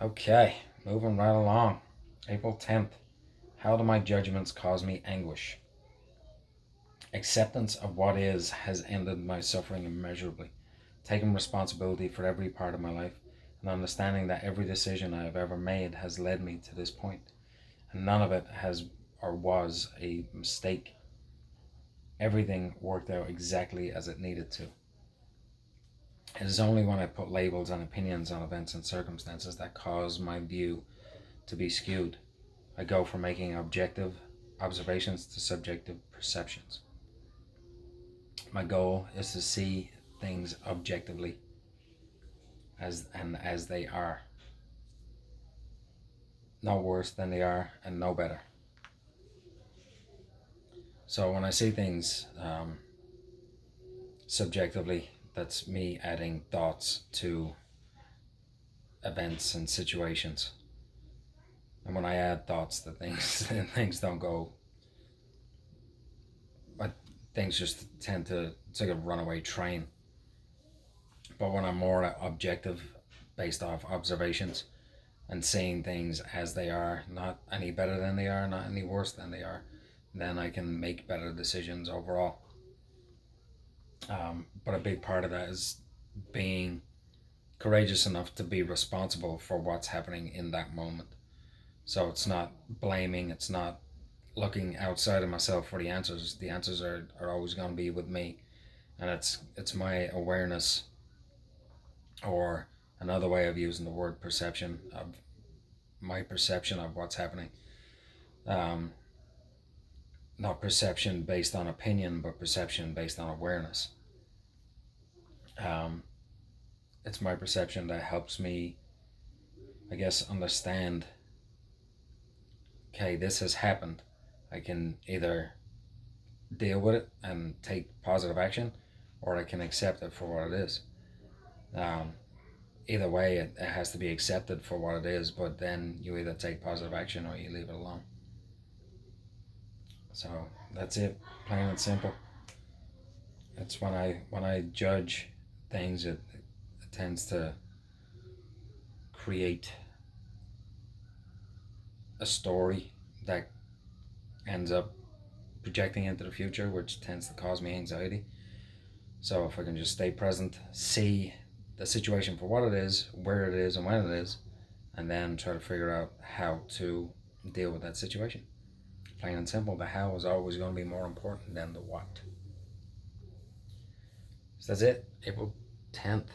Okay, moving right along. April 10th. How do my judgments cause me anguish? Acceptance of what is has ended my suffering immeasurably. Taking responsibility for every part of my life and understanding that every decision I have ever made has led me to this point, and none of it has or was a mistake. Everything worked out exactly as it needed to. It is only when I put labels and opinions on events and circumstances that cause my view to be skewed. I go from making objective observations to subjective perceptions. My goal is to see things objectively as they are, no worse than they are and no better. So when I see things subjectively, that's me adding thoughts to events and situations. And when I add thoughts to things, things don't go. But things just tend to. It's like a runaway train. But when I'm more objective, based off observations, and seeing things as they are, not any better than they are, not any worse than they are, then I can make better decisions overall. But a big part of that is being courageous enough to be responsible for what's happening in that moment. So it's not blaming, it's not looking outside of myself for the answers. The answers are always going to be with me. And it's my awareness, or another way of using the word perception, of my perception of what's happening. Um, Not perception based on opinion, but perception based on awareness. Um, it's my perception that helps me, I guess, understand, okay, this has happened. I can either deal with it and take positive action, or I can accept it for what it is. Um, Either way, it has to be accepted for what it is, but then you either take positive action or you leave it alone. So that's it, plain and simple. It's when I judge things, it tends to create a story that ends up projecting into the future, which tends to cause me anxiety. So if I can just stay present, see the situation for what it is, where it is, and when it is, and then try to figure out how to deal with that situation. Plain and simple, the how is always going to be more important than the what. So that's it, April 10th.